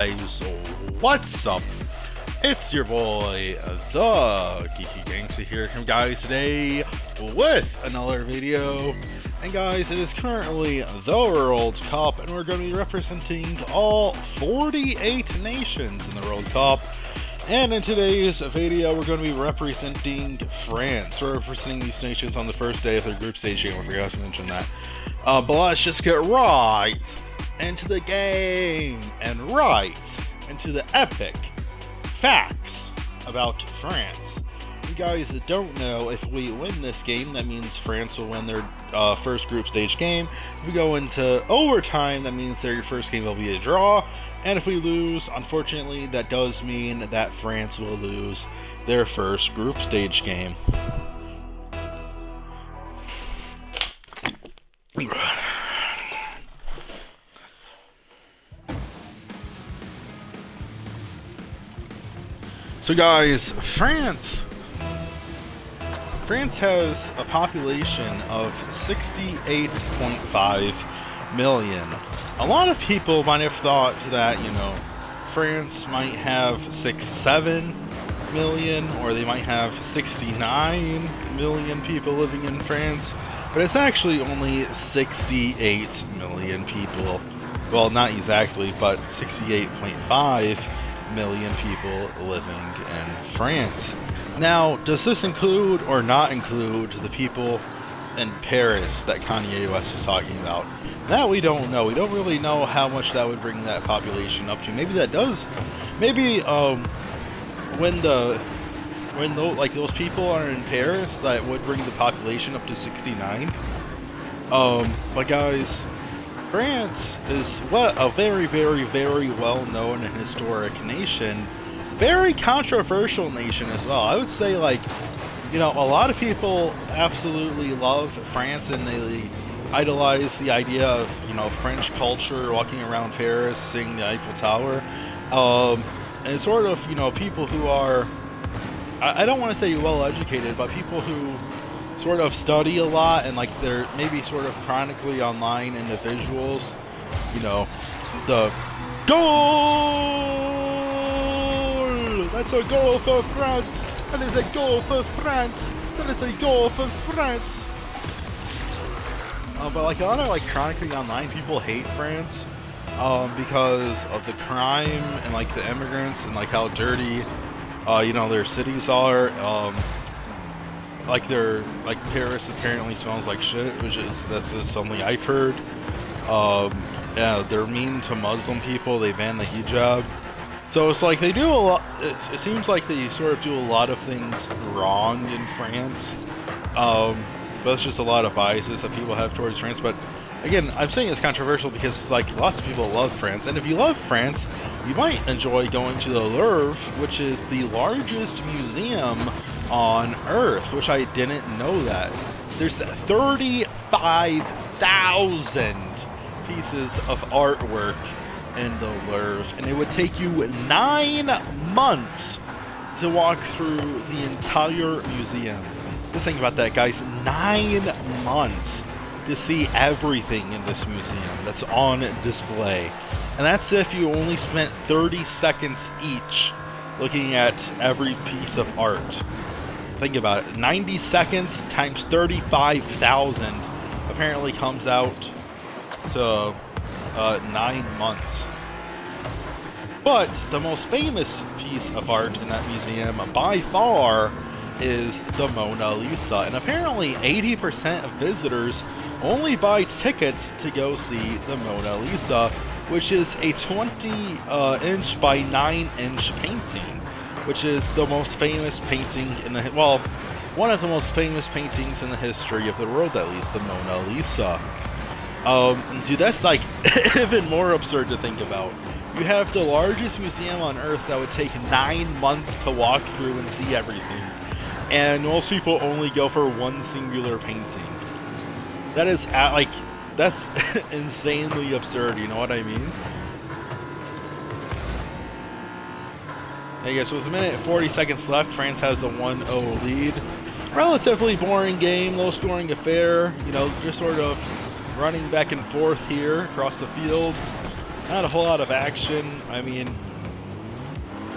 Guys, what's up? It's your boy, the Geeky Gangsta here, guys, today with another video. And guys, it is currently the World Cup, and we're going to be representing all 48 nations in the World Cup. And in today's video, we're going to be representing France. We're representing these nations on the first day of their group stage game. I forgot to mention that. But let's just get right into the game and right into the epic facts about France. You guys don't know, if we win this game, that means France will win their first group stage game. If we go into overtime, that means their first game will be a draw. And if we lose, unfortunately, that does mean that France will lose their first group stage game. So guys, France has a population of 68.5 million. A lot of people might have thought that, France might have 6-7 million, or they might have 69 million people living in France, but it's actually only 68 million people. Well, not exactly, but 68.5 million people living in France. Now, does this include or not include the people in Paris that Kanye West was talking about? That we don't know. We don't really know how much that would bring that population up to. Maybe that does. Maybe when those people are in Paris, that would bring the population up to 69. But guys, France is a very, very, very well-known and historic nation. Very controversial nation as well. I would say, a lot of people absolutely love France, and they idolize the idea of, French culture, walking around Paris, seeing the Eiffel Tower. And it's sort of, people who are, I don't want to say well-educated, but people who sort of study a lot, and they're maybe sort of chronically online individuals. The goal! That's a goal for France! That is a goal for France! That is a goal for France! But a lot of chronically online people hate France because of the crime and the immigrants and how dirty their cities are. Paris apparently smells like shit, that's just something I've heard. Yeah, they're mean to Muslim people. They ban the hijab. So it's they do a lot. It seems like they sort of do a lot of things wrong in France. But it's just a lot of biases that people have towards France. But again, I'm saying it's controversial because it's lots of people love France, and if you love France, you might enjoy going to the Louvre, which is the largest museum on Earth, which I didn't know that. There's 35,000 pieces of artwork in the Louvre, and it would take you 9 months to walk through the entire museum. Just think about that, guys. 9 months to see everything in this museum that's on display. And that's if you only spent 30 seconds each looking at every piece of art. Think about it. 90 seconds times 35,000 apparently comes out to 9 months. But the most famous piece of art in that museum by far is the Mona Lisa. And apparently 80% of visitors only buy tickets to go see the Mona Lisa, which is a 20-inch by 9-inch painting, which is the most famous painting in the, one of the most famous paintings in the history of the world, at least, the Mona Lisa. Dude, that's even more absurd to think about. You have the largest museum on Earth that would take 9 months to walk through and see everything, and most people only go for one singular painting. That is, that's insanely absurd, you know what I mean? I guess with 1 minute and 40 seconds left, France has a 1-0 lead. Relatively boring game, low scoring affair, just sort of running back and forth here across the field. Not a whole lot of action. I mean,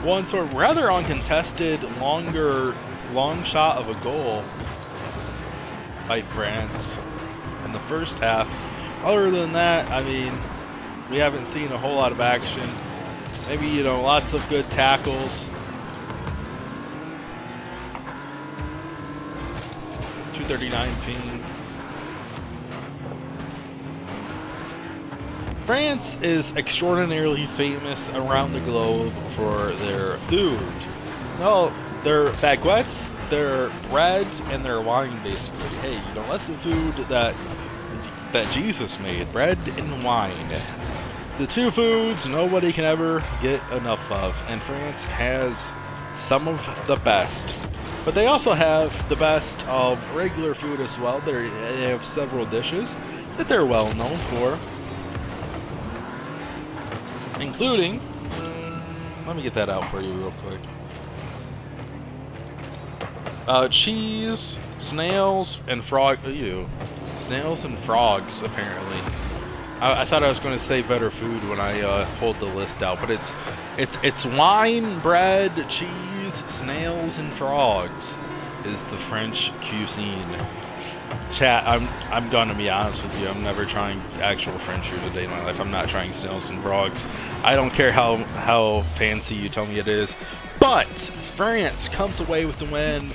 one sort of rather uncontested, long shot of a goal by France in the first half. Other than that, I mean, we haven't seen a whole lot of action. Maybe, you know, lots of good tackles. 239 ping. France is extraordinarily famous around the globe for their food. No, their baguettes, their bread, and their wine, basically. Hey, you know, that's the food that Jesus made, bread and wine. The two foods nobody can ever get enough of, and France has some of the best. But they also have the best of regular food as well. They have several dishes that they're well known for, including, let me get that out for you real quick. Cheese, snails, and snails and frogs, apparently. I thought I was going to say better food when I pulled the list out, but it's wine, bread, cheese, snails, and frogs is the French cuisine. Chat, I'm gonna be honest with you. I'm never trying actual French food a day in my life. I'm not trying snails and frogs. I don't care how fancy you tell me it is. But France comes away with the win,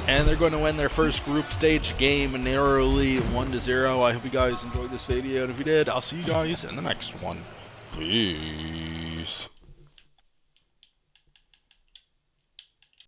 and they're going to win their first group stage game narrowly 1-0. I hope you guys enjoyed this video, and if you did, I'll see you guys in the next one. Peace.